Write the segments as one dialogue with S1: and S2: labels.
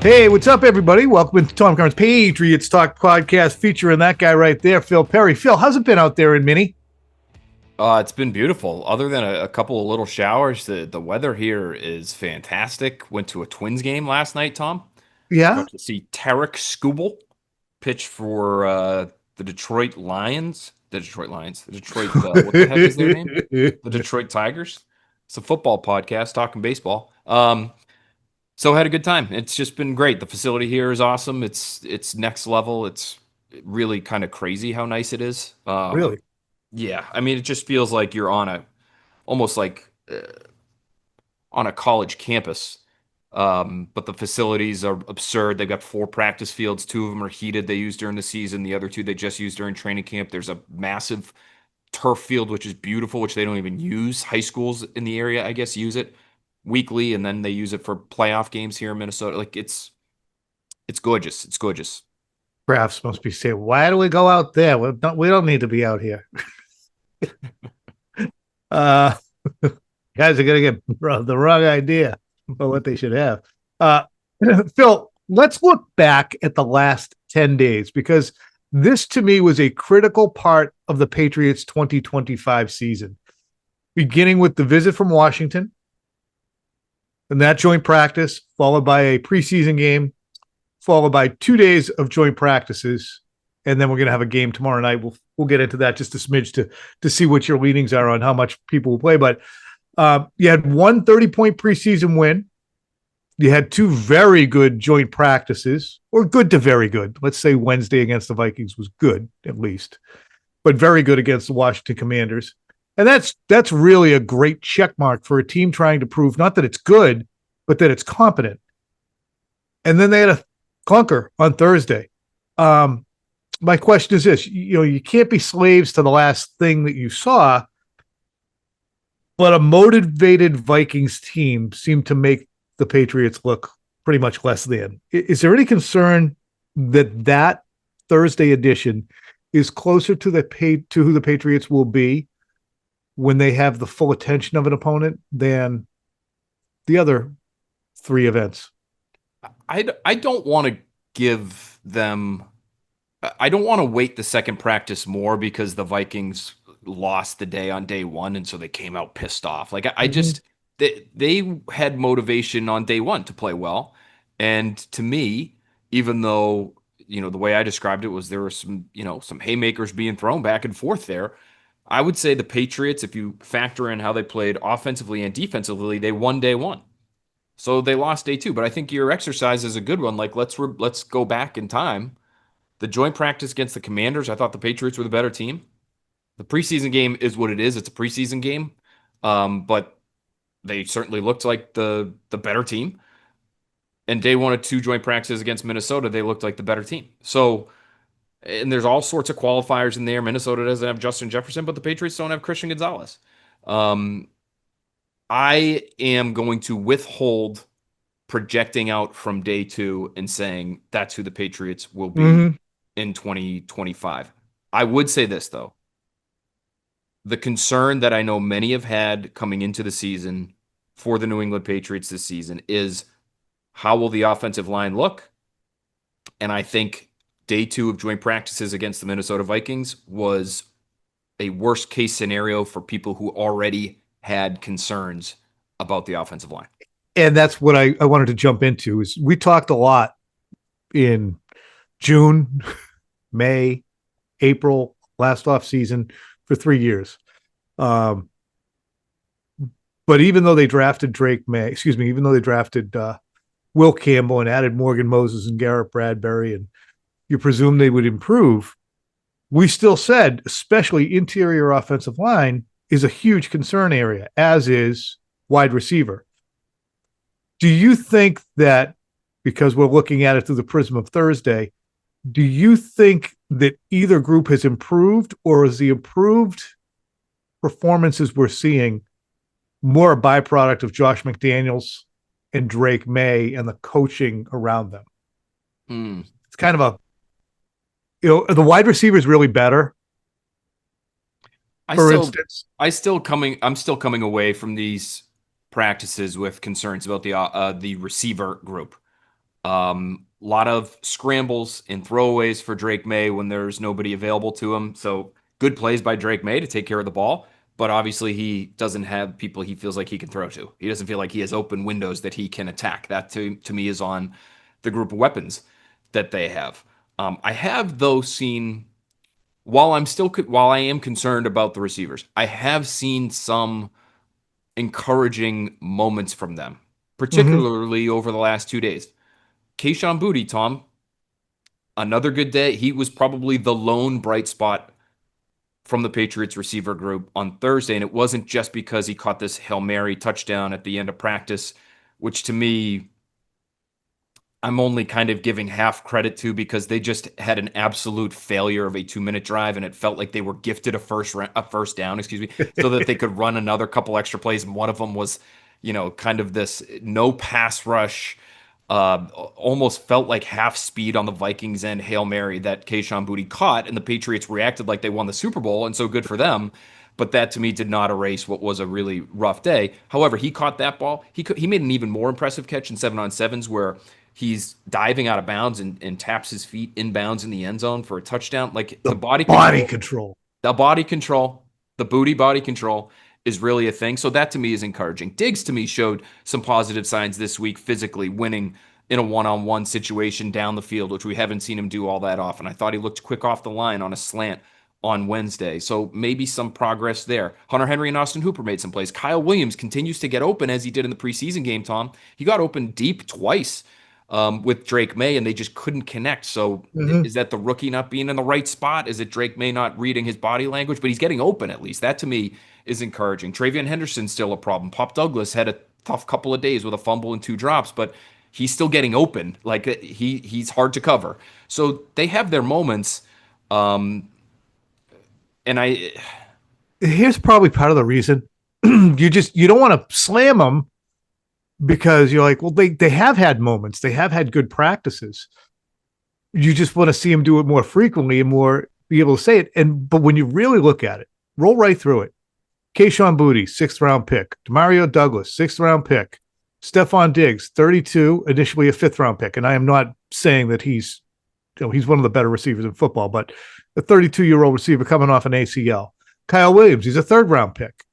S1: Hey, what's up, everybody? Welcome to Tom Curran's Patriots Talk Podcast, featuring that guy right there, Phil Perry. Phil, how's it been out there in Minnie?
S2: It's been beautiful. Other than a couple of little showers, the weather here is fantastic. Went to a Twins game last night, Tom.
S1: Yeah?
S2: Got to see Tarek Skubal pitch for the Detroit Lions. The Detroit Lions. The Detroit, what the heck is their name? The Detroit Tigers. It's a football podcast talking baseball. So had a good time. It's just been great. The facility here is awesome. It's next level. It's really kind of crazy how nice it is.
S1: Really?
S2: Yeah, I mean, it just feels like you're on a almost like on a college campus. But the facilities are absurd. They've got 4 practice fields. 2 of them are heated. They use during the season. The other 2 they just use during training camp. There's a massive turf field, which is beautiful, which they don't even use. High schools in the area, I guess, use it weekly, and then they use it for playoff games here in Minnesota. Like it's gorgeous. It's gorgeous.
S1: Crafts must be saying, why do we go out there? We don't need to be out here. Uh, guys are going to get the wrong idea of what they should have. Uh, Phil, let's look back at the last 10 days because this to me was a critical part of the Patriots 2025 season, beginning with the visit from Washington and that joint practice, followed by a preseason game, followed by 2 days of joint practices. And then we're going to have a game tomorrow night. We'll get into that just a smidge to see what your leanings are on how much people will play. But you had one 30-point preseason win. You had 2 very good joint practices, or good to very good. Let's say Wednesday against the Vikings was good, at least, but very good against the Washington Commanders. And that's really a great check mark for a team trying to prove not that it's good, but that it's competent. And then they had a clunker on Thursday. My question is this: you can't be slaves to the last thing that you saw, but a motivated Vikings team seemed to make the Patriots look pretty much less than. Is there any concern that Thursday edition is closer to to who the Patriots will be when they have the full attention of an opponent than the other 3 events?
S2: I don't want to give them. I don't want to wait the second practice more because the Vikings lost the day on day 1, and so they came out pissed off. Like I just they had motivation on day 1 to play well, and to me, even though the way I described it was there were some haymakers being thrown back and forth there. I would say the Patriots, if you factor in how they played offensively and defensively, they won day 1. So they lost day 2. But I think your exercise is a good one. Like let's go back in time. The joint practice against the Commanders, I thought the Patriots were the better team. The preseason game is what it is. It's a preseason game, but they certainly looked like the better team. And day 1 of 2 joint practices against Minnesota, they looked like the better team. So, and there's all sorts of qualifiers in there. Minnesota doesn't have Justin Jefferson, but the Patriots don't have Christian Gonzalez. I am going to withhold projecting out from day 2 and saying that's who the Patriots will be in 2025. I would say this, though. The concern that I know many have had coming into the season for the New England Patriots this season is how will the offensive line look? And I think day 2 of joint practices against the Minnesota Vikings was a worst case scenario for people who already had concerns about the offensive line.
S1: And that's what I wanted to jump into. Is we talked a lot in June, May, April, last off season for 3 years. But even though they drafted Drake Maye, even though they drafted Will Campbell and added Morgan Moses and Garrett Bradbury, and you presume they would improve, we still said, especially interior offensive line is a huge concern area, as is wide receiver. Do you think that, because we're looking at it through the prism of Thursday, do you think that either group has improved, or is the improved performances we're seeing more a byproduct of Josh McDaniels and Drake Maye and the coaching around them? It's kind of the wide receiver is really better.
S2: I'm still coming away from these practices with concerns about the receiver group. Lot of scrambles and throwaways for Drake Maye when there's nobody available to him. So good plays by Drake Maye to take care of the ball. But obviously, he doesn't have people he feels like he can throw to. He doesn't feel like he has open windows that he can attack. That to me is on the group of weapons that they have. I have though seen while I am concerned about the receivers, I have seen some encouraging moments from them,
S1: Mm-hmm.
S2: particularly over the last 2 days. Kayshon Boutte, Tom, another good day. He was probably the lone bright spot from the Patriots receiver group on Thursday. And it wasn't just because he caught this Hail Mary touchdown at the end of practice, which to me, I'm only kind of giving half credit to because they just had an absolute failure of a 2 minute drive, and it felt like they were gifted a first down, excuse me, so that they could run another couple extra plays. And one of them was, kind of this no pass rush, almost felt like half speed on the Vikings end Hail Mary that Kayshon Boutte caught, and the Patriots reacted like they won the Super Bowl, and so good for them. But that to me did not erase what was a really rough day. However, he caught that ball. He made an even more impressive catch in 7-on-7s where he's diving out of bounds and taps his feet inbounds in the end zone for a touchdown. Like
S1: The body control.
S2: the body control, the booty body control is really a thing. So that to me is encouraging. Diggs to me showed some positive signs this week, physically winning in a one-on-one situation down the field, which we haven't seen him do all that often. I thought he looked quick off the line on a slant on Wednesday. So maybe some progress there. Hunter Henry and Austin Hooper made some plays. Kyle Williams continues to get open as he did in the preseason game, Tom. He got open deep twice with Drake Maye, and they just couldn't connect. So
S1: Mm-hmm.
S2: is that the rookie not being in the right spot? Is it Drake Maye not reading his body language? But he's getting open at least. That to me is encouraging. Travion Henderson's still a problem. Pop Douglas had a tough couple of days with a fumble and 2 drops, but he's still getting open. Like he's hard to cover. So they have their moments. Um, and I
S1: Here's probably part of the reason you don't want to slam them because you're like, well, they have had moments, they have had good practices. You just want to see them do it more frequently and more be able to say it. But when you really look at it, roll right through it. Kayshon Boutte, 6th-round pick. Demario Douglas, 6th-round pick. Stephon Diggs, 32, initially a 5th-round pick. And I am not saying that he's one of the better receivers in football, but a 32-year-old receiver coming off an ACL. Kyle Williams, he's a 3rd-round pick.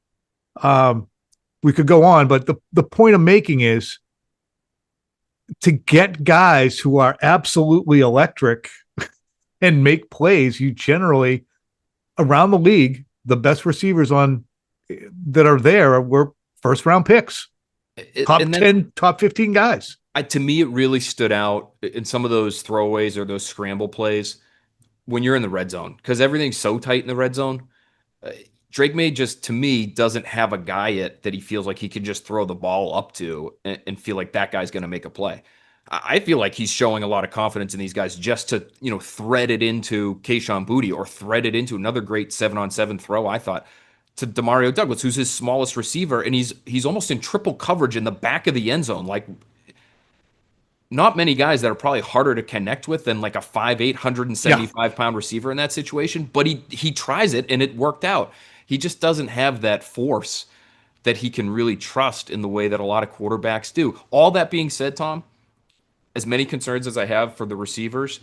S1: We could go on, but the point I'm making is to get guys who are absolutely electric and make plays, you generally, around the league, the best receivers on that are there were 1st-round picks, top
S2: and that's
S1: 10, top 15 guys.
S2: to me it really stood out in some of those throwaways or those scramble plays when you're in the red zone because everything's so tight in the red zone. Uh, Drake May just to me doesn't have a guy yet that he feels like he can just throw the ball up to and feel like that guy's going to make a play. I feel like he's showing a lot of confidence in these guys just to thread it into Kayshon Boutte or thread it into another great 7-on-7 throw. I thought to Demario Douglas, who's his smallest receiver, and he's almost in triple coverage in the back of the end zone. Like not many guys that are probably harder to connect with than like a 5'8",
S1: Yeah.
S2: 175-pound receiver in that situation. But he tries it and it worked out. He just doesn't have that force that he can really trust in the way that a lot of quarterbacks do. All that being said, Tom, as many concerns as I have for the receivers,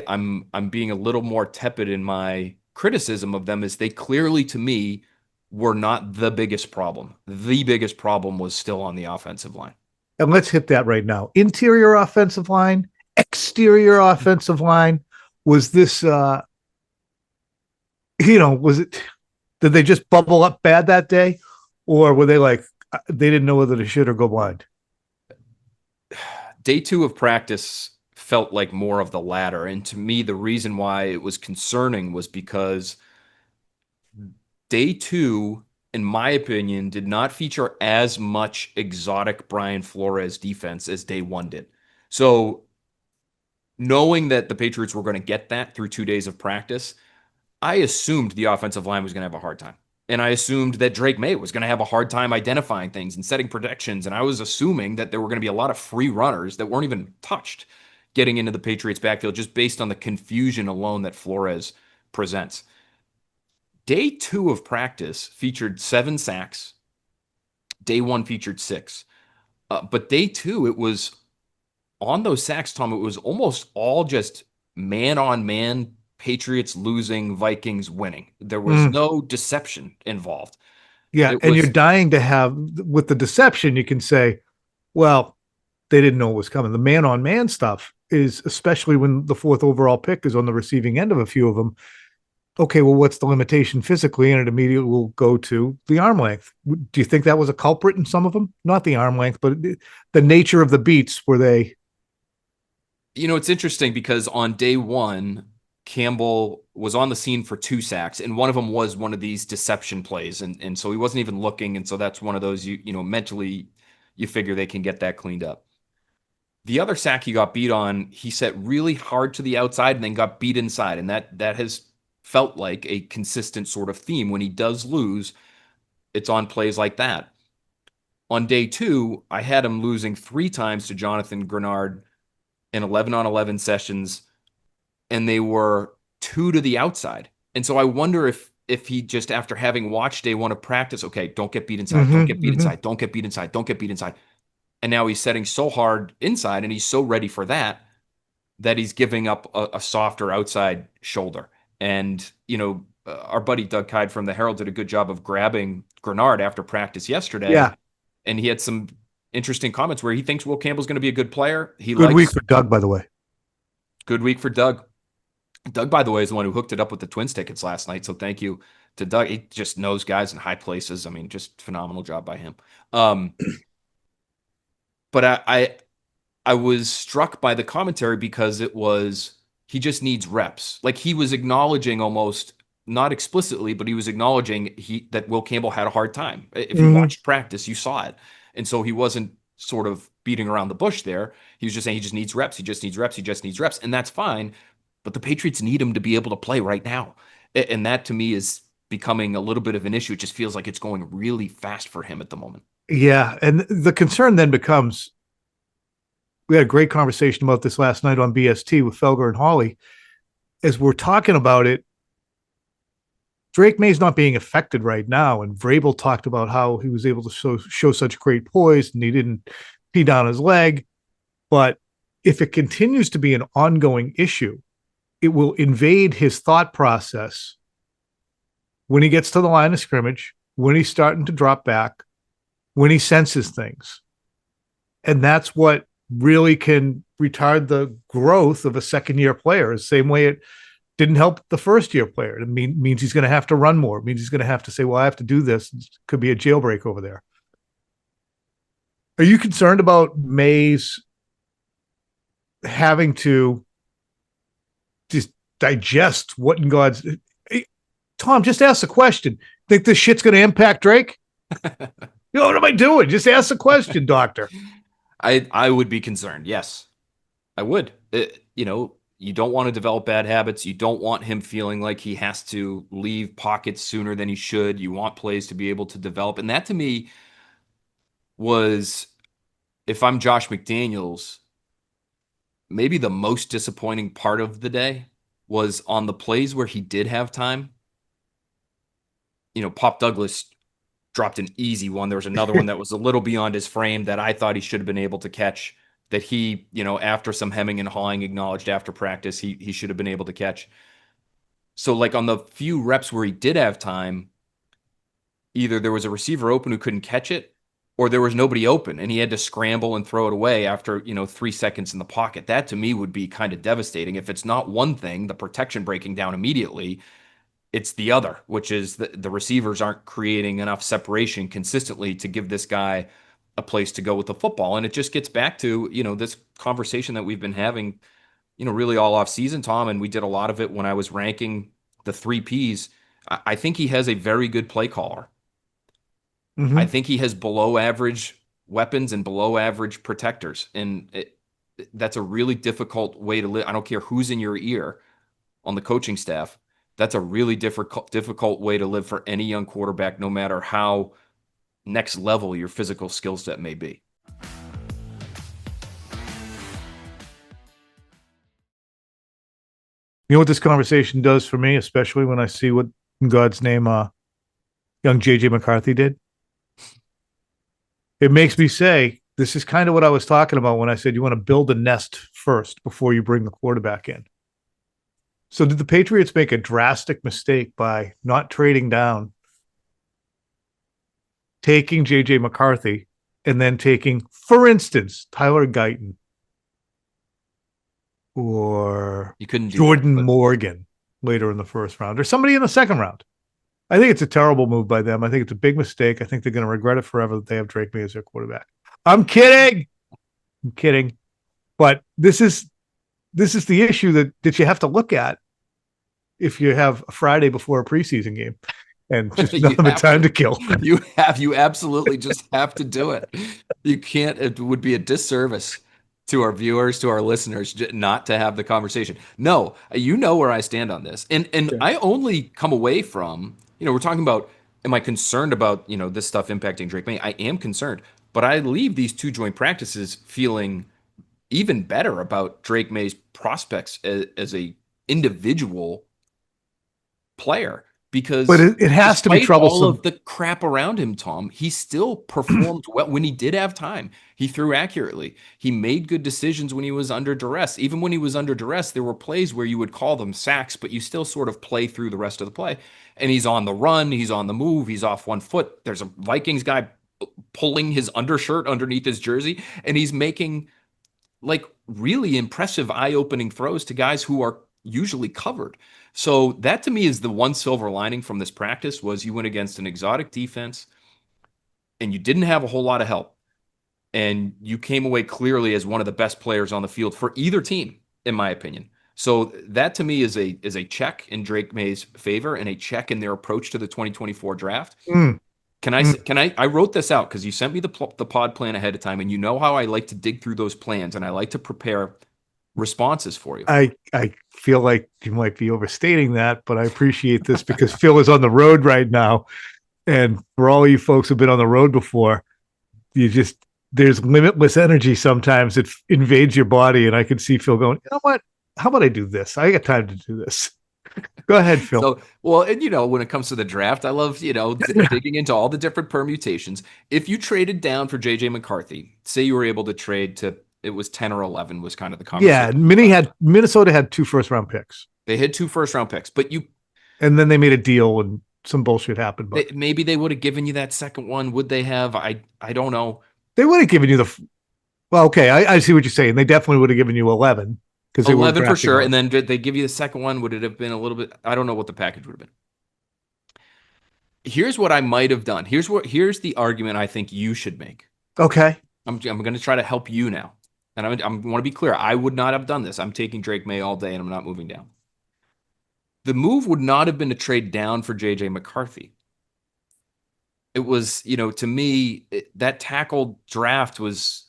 S2: I'm being a little more tepid in my criticism of them as they clearly to me were not the biggest problem. The biggest problem was still on the offensive line.
S1: And let's hit that right now. Interior offensive line, exterior offensive line. Was this, was it, did they just bubble up bad that day? Or were they like, they didn't know whether to shit or go blind?
S2: Day 2 of practice felt like more of the latter. And to me, the reason why it was concerning was because day 2, in my opinion, did not feature as much exotic Brian Flores defense as day 1 did. So knowing that the Patriots were going to get that through 2 days of practice, I assumed the offensive line was going to have a hard time. And I assumed that Drake Maye was going to have a hard time identifying things and setting protections. And I was assuming that there were going to be a lot of free runners that weren't even touched getting into the Patriots backfield just based on the confusion alone that Flores presents. Day 2 of practice featured 7 sacks. Day 1 featured 6. But day 2, it was on those sacks, Tom, it was almost all just man on man, Patriots losing, Vikings winning. There was no deception involved.
S1: Yeah,
S2: It
S1: and you're
S2: was,
S1: dying to have with the deception. You can say, well, they didn't know what was coming. The man-on-man stuff is, especially when the fourth overall pick is on the receiving end of a few of them. Okay, well, what's the limitation physically? And it immediately will go to the arm length. Do you think that was a culprit in some of them? Not the arm length, but the nature of the beats. Were they?
S2: it's interesting because on day one, Campbell was on the scene for 2 sacks, and one of them was one of these deception plays, and so he wasn't even looking, and so that's one of those mentally you figure they can get that cleaned up. The other sack he got beat on, he set really hard to the outside and then got beat inside, and that has felt like a consistent sort of theme. When he does lose, it's on plays like that. On day two, I had him losing 3 times to Jonathan Grenard in 11 on 11 sessions, and they were 2 to the outside. And so I wonder if he just, after having watched day one of practice, okay, don't get beat inside, don't get beat inside, don't get beat inside, don't get beat inside. And now he's setting so hard inside and he's so ready for that he's giving up a softer outside shoulder. And, our buddy Doug Kyde from the Herald did a good job of grabbing Grenard after practice yesterday.
S1: Yeah.
S2: And he had some interesting comments where he thinks Will Campbell's going to be a good player.
S1: Good week for Doug, by the way.
S2: Good week for Doug. Doug, by the way, is the one who hooked it up with the Twins tickets last night. So thank you to Doug. He just knows guys in high places. I mean, just phenomenal job by him. But I was struck by the commentary because it was, he just needs reps. Like, he was acknowledging, almost not explicitly, but he was acknowledging that Will Campbell had a hard time. If you watched practice, you saw it. And so he wasn't sort of beating around the bush there. He was just saying he just needs reps. He just needs reps. He just needs reps. And that's fine. But the Patriots need him to be able to play right now. And that, to me, is becoming a little bit of an issue. It just feels like it's going really fast for him at the moment.
S1: Yeah. And the concern then becomes, we had a great conversation about this last night on BST with Felger and Hawley. As we're talking about it, Drake Maye's not being affected right now. And Vrabel talked about how he was able to show such great poise and he didn't pee down his leg. But if it continues to be an ongoing issue, it will invade his thought process when he gets to the line of scrimmage, when he's starting to drop back, when he senses things. And that's what really can retard the growth of a second-year player, the same way it didn't help the first-year player. It means he's going to have to run more. It means he's going to have to say, well, I have to do this. It could be a jailbreak over there. Are you concerned about Maye's having to just digest what in God's... Hey, Tom, just ask the question. Think this shit's going to impact Drake? What am I doing? Just ask the question, doctor.
S2: I would be concerned. Yes, I would. You don't want to develop bad habits. You don't want him feeling like he has to leave pockets sooner than he should. You want plays to be able to develop. And that, to me, was, if I'm Josh McDaniels, maybe the most disappointing part of the day was on the plays where he did have time. Pop Douglas dropped an easy one. There was another one that was a little beyond his frame that I thought he should have been able to catch, that he, after some hemming and hawing, acknowledged after practice he should have been able to catch. So, like, on the few reps where he did have time, either there was a receiver open who couldn't catch it, or there was nobody open and he had to scramble and throw it away after, 3 seconds in the pocket. That, to me, would be kind of devastating. If it's not one thing, the protection breaking down immediately, it's the other, which is the receivers aren't creating enough separation consistently to give this guy a place to go with the football. And it just gets back to, this conversation that we've been having, really all off season, Tom, and we did a lot of it when I was ranking the 3 Ps. I think he has a very good play caller. Mm-hmm. I think he has below average weapons and below average protectors. And that's a really difficult way to live. I don't care who's in your ear on the coaching staff. That's a really difficult way to live for any young quarterback, no matter how next level your physical skill set may be.
S1: You know what this conversation does for me, especially when I see what, in God's name, young J.J. McCarthy did? It makes me say, This is kind of what I was talking about when I said you want to build a nest first before you bring the quarterback in. So did the Patriots make a drastic mistake by not trading down, taking J.J. McCarthy, and then taking, for instance, Tyler Guyton or
S2: You couldn't do
S1: Jordan
S2: that,
S1: Morgan later in the first round or somebody in the second round? I think it's a terrible move by them. I think it's a big mistake. I think they're going to regret it forever that they have Drake Maye as their quarterback. I'm kidding. But this is the issue that you have to look at if you have a Friday before a preseason game and just nothing but time to kill.
S2: You absolutely just have to do it. You can't. It would be a disservice to our viewers, to our listeners, not to have the conversation. No, you know where I stand on this, and
S1: Yeah.
S2: I only come away from, we're talking about, am I concerned about this stuff impacting Drake Maye? I am concerned, but I leave these 2 joint practices feeling even better about Drake Maye's prospects as a individual player, because
S1: But it has to be troublesome.
S2: All of the crap around him, Tom, he still performed well when he did have time. He threw accurately. He made good decisions when he was under duress. Even when he was under duress, there were plays where you would call them sacks, but you still sort of play through the rest of the play. And he's on the run. He's on the move. He's off one foot. There's a Vikings guy pulling his undershirt underneath his jersey, and he's making like really impressive, eye-opening throws to guys who are usually covered. So that to me is the one silver lining from this practice, was you went against an exotic defense and you didn't have a whole lot of help. And you came away clearly as one of the best players on the field for either team, in my opinion. So that to me is a check in Drake Maye's favor and a check in their approach to the 2024 draft. I wrote this out because you sent me the pod plan ahead of time, and you know how I like to dig through those plans and I like to prepare responses for you.
S1: I feel like you might be overstating that, but I appreciate this because Phil is on the road right now. And for all you folks who've been on the road before, there's limitless energy sometimes that invades your body. And I can see Phil going, you know what? How about I do this? I got time to do this. Go ahead, Phil.
S2: So, well, and when it comes to the draft, I love, digging into all the different permutations. If you traded down for J.J. McCarthy, say you were able to trade to, it was 10 or 11 was kind of the conversation.
S1: Yeah, Minnesota had 2 first-round picks.
S2: They had 2 first-round picks,
S1: and then they made a deal and some bullshit happened. But
S2: maybe they would have given you that second one. Would they have? I don't know.
S1: They would have given you well, okay, I see what you're saying. They definitely would have given you 11.
S2: 11 for sure. And then did they give you the second one? Would it have been a little bit? I don't know what the package would have been. Here's what I might have done. Here's the argument I think you should make.
S1: Okay.
S2: I'm going to try to help you now. And I want to be clear. I would not have done this. I'm taking Drake Maye all day and I'm not moving down. The move would not have been to trade down for J.J. McCarthy. It was, to me, that tackle draft was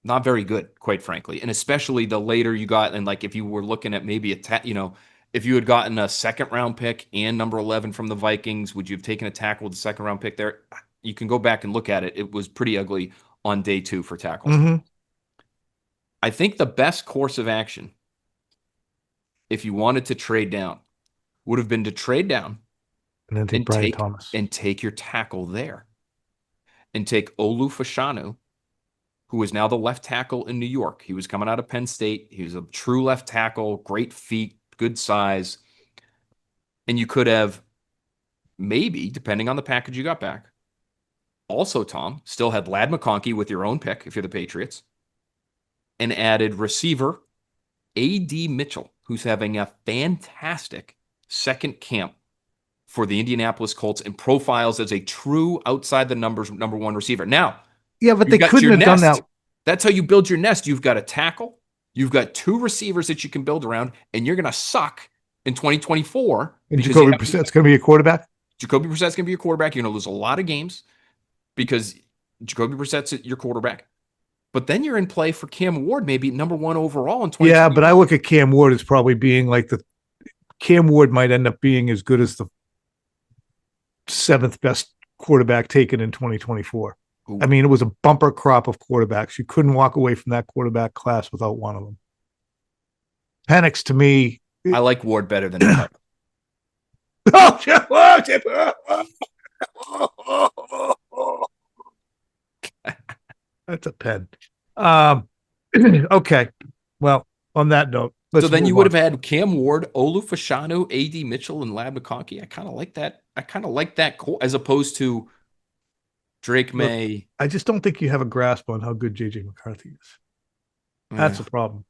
S2: not very good, quite frankly. And especially the later you got, and like if you were looking at maybe if you had gotten a second round pick and number 11 from the Vikings, would you have taken a tackle with the second round pick there? You can go back and look at it. It was pretty ugly on day 2 for tackles.
S1: Mm-hmm.
S2: I think the best course of action, if you wanted to trade down, would have been to trade down
S1: and then take Brian Thomas
S2: and take your tackle there and take Olu Fashanu, who is now the left tackle in New York. He was coming out of Penn State. He was a true left tackle, great feet, good size. And you could have maybe, depending on the package you got back, also, Tom, still had Ladd McConkey with your own pick if you're the Patriots, and added receiver A.D. Mitchell, who's having a fantastic second camp for the Indianapolis Colts and profiles as a true outside the numbers number 1 receiver. Now,
S1: yeah, but they couldn't have done that.
S2: That's how you build your nest. You've got a tackle, you've got 2 receivers that you can build around, and you're going to suck in 2024.
S1: And Jacoby Brissett's going to be your quarterback?
S2: Jacoby Brissett's going to be your quarterback. You're going to lose a lot of games because Jacoby Brissett's your quarterback. But then you're in play for Cam Ward, maybe number 1 overall in 2024.
S1: Yeah, but I look at Cam Ward as probably being like Cam Ward might end up being as good as the 7th best quarterback taken in 2024. Ooh. I mean, it was a bumper crop of quarterbacks. You couldn't walk away from that quarterback class without one of them. Penix, to me,
S2: I like Ward better than him.
S1: That's a pen. Okay. Well, on that note,
S2: So
S1: let's
S2: then you
S1: move
S2: would
S1: on.
S2: have had Cam Ward, Olu Fashanu, AD Mitchell, and Lab McConkey. I kind of like that. I kind of like that as opposed to Drake
S1: Look,
S2: Maye.
S1: I just don't think you have a grasp on how good JJ McCarthy is. That's
S2: Yeah.
S1: a problem.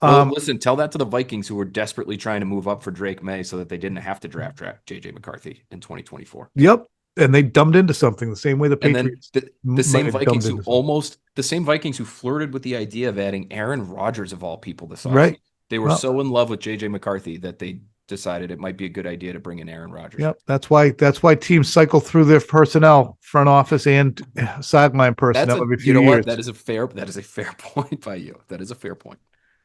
S2: Well, listen, tell that to the Vikings who were desperately trying to move up for Drake Maye so that they didn't have to draft JJ McCarthy in 2024.
S1: Yep. And they dumbed into something the same way the
S2: And then
S1: Patriots
S2: the
S1: might
S2: same
S1: have dumbed
S2: Vikings
S1: into
S2: who
S1: something.
S2: the same Vikings who flirted with the idea of adding Aaron Rodgers of all people this offseason.
S1: Right.
S2: They were
S1: Well,
S2: so in love with JJ McCarthy that they decided it might be a good idea to bring in Aaron Rodgers.
S1: yep. That's why teams cycle through their personnel, front office and sideline personnel every few years.
S2: That is a fair point by you. That is a fair point.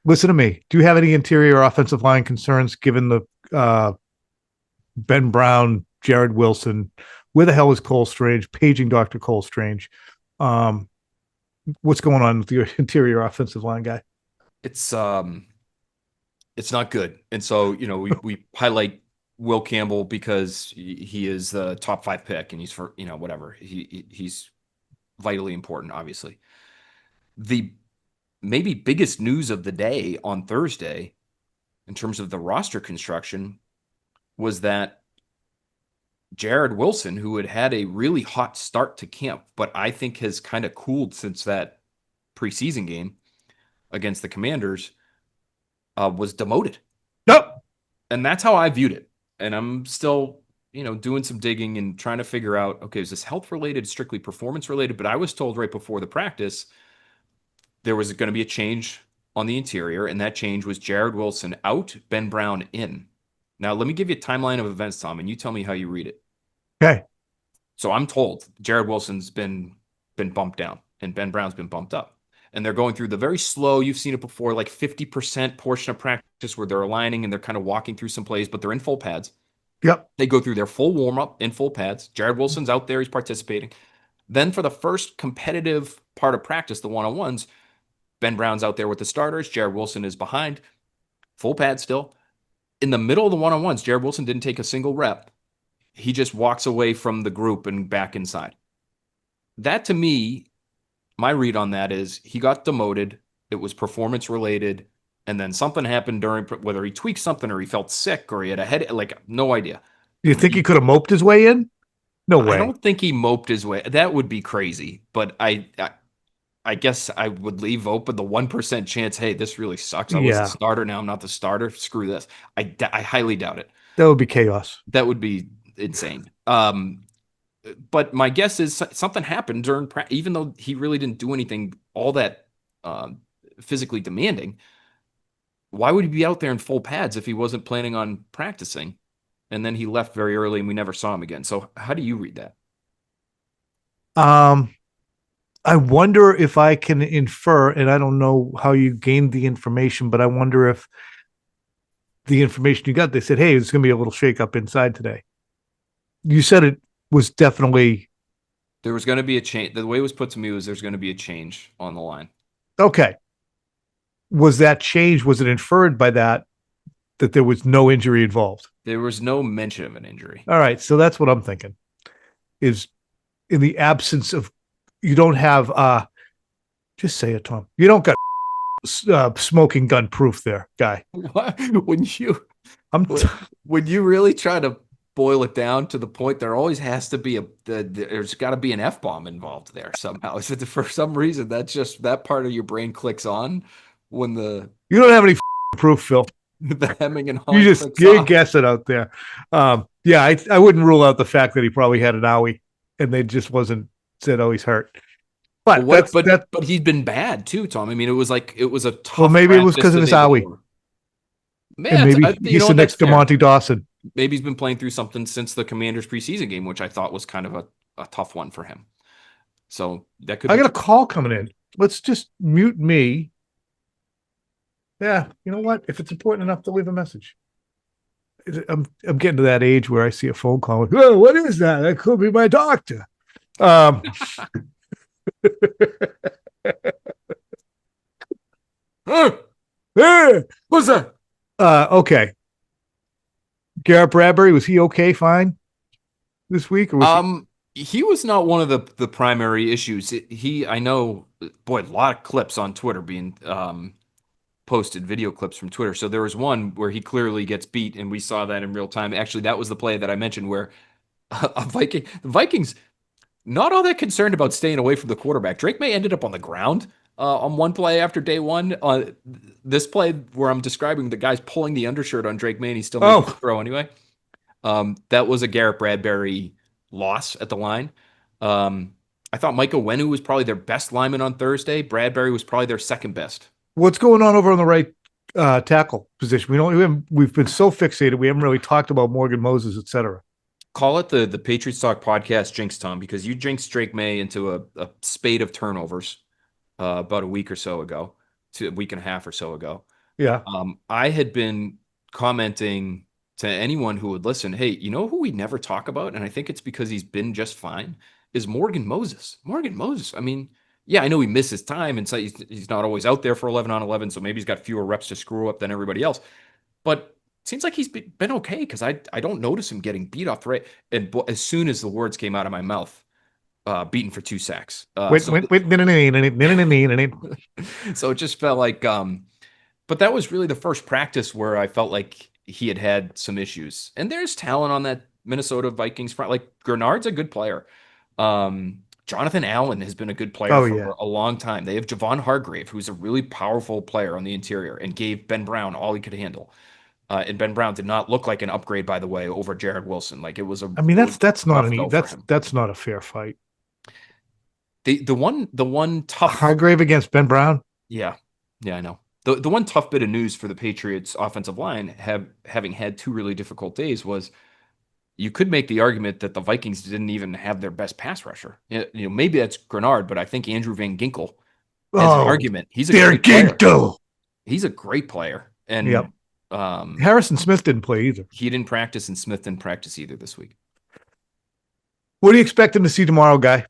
S1: Listen to me. Do you have any interior offensive line concerns given the Ben Brown, Jared Wilson? Where the hell is Cole Strange? Paging Dr. Cole Strange. What's going on with your interior offensive line guy?
S2: It's not good. And so, we highlight Will Campbell because he is the top 5 pick and he's for, whatever. He's vitally important, obviously. The maybe biggest news of the day on Thursday in terms of the roster construction was that Jared Wilson, who had a really hot start to camp, but I think has kind of cooled since that preseason game against the Commanders, was demoted.
S1: Nope.
S2: And that's how I viewed it. And I'm still, doing some digging and trying to figure out, okay, is this health related, strictly performance related? But I was told right before the practice there was going to be a change on the interior, and that change was Jared Wilson out, Ben Brown in. Now, let me give you a timeline of events, Tom, and you tell me how you read it.
S1: Okay.
S2: So I'm told Jared Wilson's been bumped down, and Ben Brown's been bumped up. And they're going through the very slow, you've seen it before, like 50% portion of practice where they're aligning and they're kind of walking through some plays, but they're in full pads.
S1: Yep.
S2: They go through their full warm-up in full pads. Jared Wilson's out there, he's participating. Then for the first competitive part of practice, the one-on-ones, Ben Brown's out there with the starters. Jared Wilson is behind. Full pad still. In the middle of the one-on-ones, Jared Wilson didn't take a single rep. He just walks away from the group and back inside. That, to me, my read on that is he got demoted. It was performance related. And then something happened during, whether he tweaked something or he felt sick or he had a headache, like, no idea.
S1: Do you think he could have moped his way in? No way.
S2: I don't think he moped his way. That would be crazy. But I guess I would leave open the 1% chance, hey, this really sucks. I was the starter. Now I'm not the starter. Screw this. I highly doubt it.
S1: That would be chaos.
S2: That would be insane. But my guess is something happened during practice, even though he really didn't do anything all that physically demanding. Why would he be out there in full pads if he wasn't planning on practicing? And then he left very early and we never saw him again. So how do you read that?
S1: I wonder if I can infer, and I don't know how you gained the information, but I wonder if the information you got, they said, hey, it's going to be a little shakeup inside today. You said it was definitely.
S2: There was going to be a change. The way it was put to me was there's going to be a change on the line.
S1: Okay. Was that change, was it inferred by that there was no injury involved?
S2: There was no mention of an injury.
S1: All right. So that's what I'm thinking is in the absence of, you don't have, just say it, Tom. You don't got smoking gun proof there, guy.
S2: What? When you really try to boil it down to the point, there always has to be there's got to be an F-bomb involved there somehow. Is it for some reason that's just that part of your brain clicks on when
S1: you don't have any proof, Phil.
S2: The hemming and hawing.
S1: You just guess it out there. Yeah, I wouldn't rule out the fact that he probably had an owie and they just wasn't said, oh, he's hurt. But
S2: but he's been bad too, Tom. I mean, it was a tough.
S1: Well, maybe it was because of his owie. Man, and maybe he's the next DeMonte Dawson.
S2: Maybe he's been playing through something since the Commanders preseason game, which I thought was kind of a tough one for him. So that could.
S1: I got a call coming in. Let's just mute me. Yeah, you know what? If it's important enough to leave a message, I'm getting to that age where I see a phone call. Like, oh, what is that? That could be my doctor.
S2: Hey, what's that?
S1: Okay. Garrett Bradbury, was he okay? Fine this week, or was
S2: he was not one of the primary issues. I know, boy, a lot of clips on Twitter being posted, video clips from Twitter. So there was one where he clearly gets beat, and we saw that in real time. Actually, that was the play that I mentioned where the Vikings not all that concerned about staying away from the quarterback. Drake Maye ended up on the ground on one play after day one. This play where I'm describing the guy's pulling the undershirt on Drake Maye, and he's still making the
S1: Oh,
S2: throw anyway. That was a Garrett Bradbury loss at the line. I thought Micah Wenu was probably their best lineman on Thursday. Bradbury was probably their second best.
S1: what's going on over on the right tackle position? We've been so fixated. We haven't really talked about Morgan Moses, et cetera.
S2: Call it the Patriots Talk Podcast jinx, Tom, because you jinxed Drake Maye into a spate of turnovers about a week or so ago, a week and a half or so ago.
S1: Yeah.
S2: I had been commenting to anyone who would listen, hey, you know who we never talk about? And I think it's because he's been just fine, is Morgan Moses. Morgan Moses. I mean, yeah, I know he misses time, and so he's not always out there for 11 on 11, so maybe he's got fewer reps to screw up than everybody else. But it seems like he's been okay because I don't notice him getting beat off the right. And as soon as the words came out of my mouth, beaten for 2 sacks.
S1: Wait.
S2: So it just felt like, but that was really the first practice where I felt like he had some issues. And there's talent on that Minnesota Vikings front. Like Grenard's a good player. Jonathan Allen has been a good player
S1: Oh
S2: for
S1: yeah.
S2: a long time. They have Javon Hargrave, who's a really powerful player on the interior, and gave Ben Brown all he could handle. And Ben Brown did not look like an upgrade, by the way, over Jared Wilson. Like it was
S1: I mean,
S2: it was
S1: that's
S2: a
S1: not
S2: tough go for him.
S1: that's not a fair fight.
S2: The one tough,
S1: Hargrave against Ben Brown.
S2: yeah, yeah, I know. The one tough bit of news for the Patriots offensive line having had 2 really difficult days was you could make the argument that the Vikings didn't even have their best pass rusher. Maybe that's Grenard, but I think Andrew Van Ginkel has an
S1: Oh,
S2: argument. He's a
S1: Der
S2: great player.
S1: Ginkel.
S2: He's a great player,
S1: Yep.
S2: and
S1: Harrison Smith didn't play either.
S2: he didn't practice, and Smith didn't practice either this week.
S1: What do you expect him to see tomorrow, guy?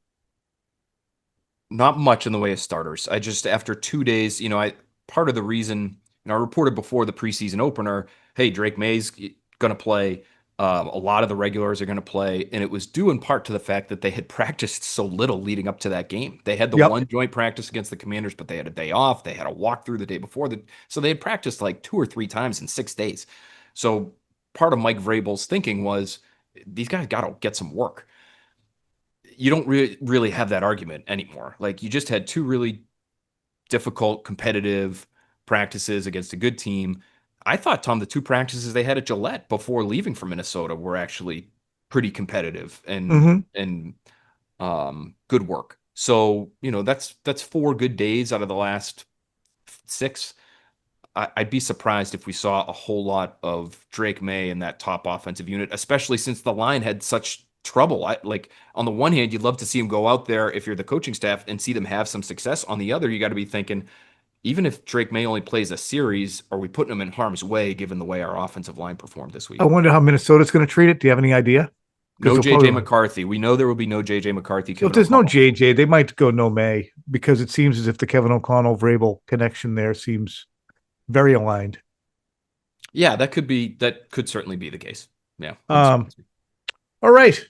S2: Not much in the way of starters. I just after 2 days, I part of the reason, I reported before the preseason opener, hey, Drake Maye's going to play. A lot of the regulars are going to play, and it was due in part to the fact that they had practiced so little leading up to that game. They had the
S1: Yep.
S2: one joint practice against the Commanders, but they had a day off. They had a walkthrough the day before, so they had practiced like 2 or 3 times in 6 days. So part of Mike Vrabel's thinking was these guys got to get some work. You don't really have that argument anymore. Like you just had 2 really difficult, competitive practices against a good team. I thought, Tom, the 2 practices they had at Gillette before leaving for Minnesota were actually pretty competitive and
S1: Mm-hmm.
S2: good work. So that's 4 good days out of the last 6. I'd be surprised if we saw a whole lot of Drake Maye in that top offensive unit, especially since the line had such trouble. Like on the one hand, you'd love to see him go out there if you're the coaching staff and see them have some success. On the other, you got to be thinking, even if Drake Maye only plays a series, are we putting him in harm's way given the way our offensive line performed this week?
S1: I wonder how Minnesota's going to treat it. Do you have any idea?
S2: No JJ McCarthy. We know there will be no JJ McCarthy.
S1: So if there's no JJ, they might go no May because it seems as if the Kevin O'Connell Vrabel connection there seems very aligned.
S2: Yeah, that could certainly be the case. Yeah.
S1: All right.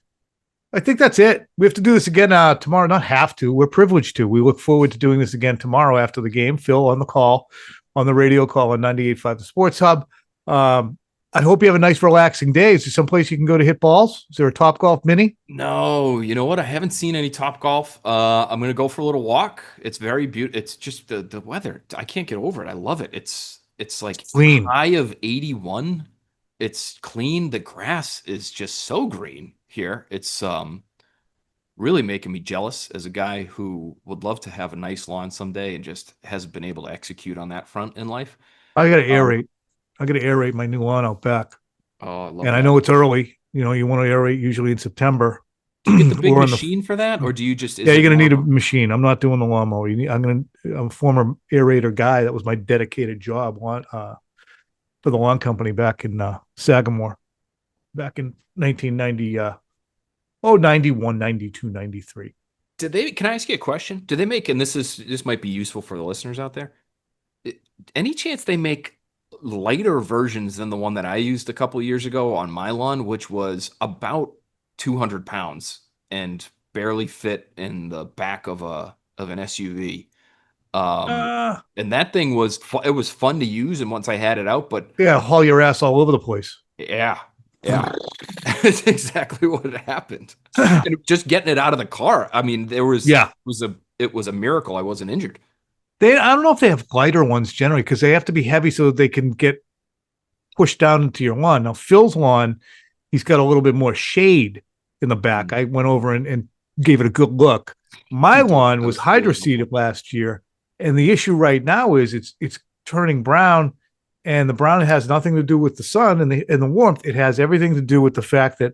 S1: I think that's it. We have to do this again tomorrow. Not have to. We're privileged to. We look forward to doing this again tomorrow after the game. Phil on the call, on the radio call on 98.5 The Sports Hub. I hope you have a nice, relaxing day. Is there someplace you can go to hit balls? Is there a Top Golf Mini?
S2: No, you know what? I haven't seen any Top Golf. I'm gonna go for a little walk. It's very beautiful. It's just the weather. I can't get over it. I love it. It's like
S1: Clean.
S2: high of 81. It's clean. The grass is just so green here. It's really making me jealous as a guy who would love to have a nice lawn someday and just hasn't been able to execute on that front in life.
S1: I got to aerate. I got to aerate my new lawn out back.
S2: Oh, I love
S1: and
S2: that.
S1: I know it's early. You want to aerate usually in September.
S2: Do you get the big machine for that, or do you just?
S1: Yeah, you're going to need a machine. I'm not doing the lawnmower. I'm a former aerator guy. That was my dedicated job for the lawn company back in Sagamore, back in 1990. 91, 92, 93.
S2: Can I ask you a question? Do they make, and this might be useful for the listeners out there, any chance they make lighter versions than the one that I used a couple of years ago on my lawn, which was about 200 pounds? and barely fit in the back of an SUV.
S1: Uh,
S2: And that thing was it was fun to use, and once I had it out, but
S1: yeah, haul your ass all over the place.
S2: yeah, that's exactly what happened. And just getting it out of the car, I mean,
S1: Yeah.
S2: it was a miracle I wasn't injured.
S1: I don't know if they have glider ones generally because they have to be heavy so that they can get pushed down into your lawn. Now, Phil's lawn, he's got a little bit more shade in the back. I went over and gave it a good look. My lawn was hydro seeded last year, and the issue right now is it's turning brown, and the brown has nothing to do with the sun and the warmth. It has everything to do with the fact that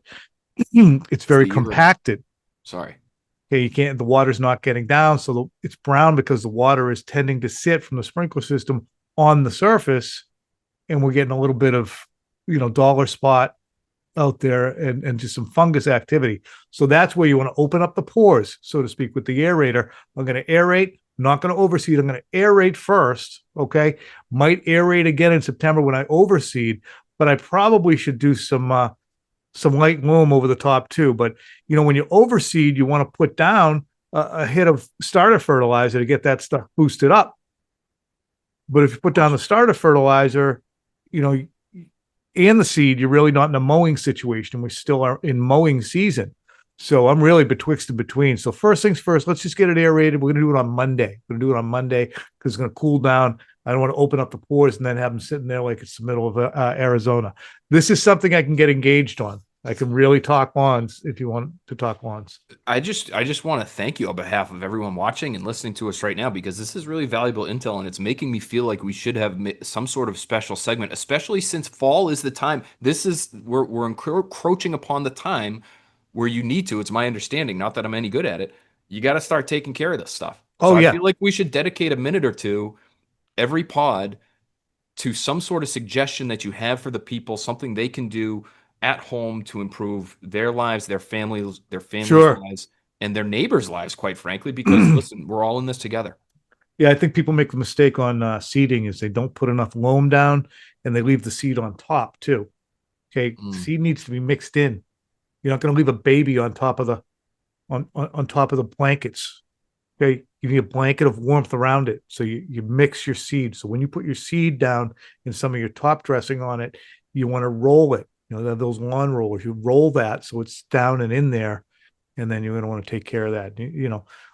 S1: it's very compacted.
S2: Sorry.
S1: Okay, the water's not getting down, so it's brown because the water is tending to sit from the sprinkler system on the surface, and we're getting a little bit of dollar spot out there and just some fungus activity. So that's where you want to open up the pores, so to speak, with the aerator. I'm going to aerate, not going to overseed. I'm going to aerate first. Okay, might aerate again in September when I overseed, but I probably should do some light loam over the top too. But when you overseed, you want to put down a hit of starter fertilizer to get that stuff boosted up. But if you put down the starter fertilizer, and the seed, you're really not in a mowing situation. We still are in mowing season. So I'm really betwixt and between. So first things first, let's just get it aerated. We're going to do it on Monday. We're going to do it on Monday because it's going to cool down. I don't want to open up the pores and then have them sitting there like it's the middle of Arizona. This is something I can get engaged on. I can really talk lawns if you want to talk lawns.
S2: I just want to thank you on behalf of everyone watching and listening to us right now, because this is really valuable intel, and it's making me feel like we should have some sort of special segment, especially since fall is the time. We're encroaching upon the time where you need to. It's my understanding, not that I'm any good at it. You got to start taking care of this stuff. So I feel like we should dedicate a minute or two every pod to some sort of suggestion that you have for the people, something they can do at home to improve their lives, their families' lives, and their neighbors' lives, quite frankly, because listen, we're all in this together.
S1: Yeah, I think people make the mistake on seeding is they don't put enough loam down and they leave the seed on top too. Okay, seed needs to be mixed in. You're not going to leave a baby on top of on top of the blankets. Okay, you need a blanket of warmth around it. So you mix your seed. So when you put your seed down and some of your top dressing on it, you want to roll it. Those lawn rollers, you roll that so it's down and in there, and then you're going to want to take care of that.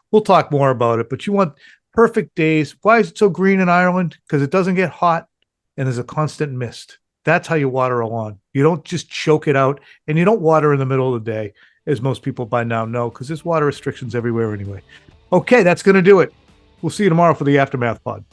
S1: We'll talk more about it, but you want perfect days. Why is it so green in Ireland? Because it doesn't get hot and there's a constant mist. That's how you water a lawn. You don't just choke it out, and you don't water in the middle of the day, as most people by now know, because there's water restrictions everywhere anyway. Okay, that's going to do it. We'll see you tomorrow for the Aftermath Pod.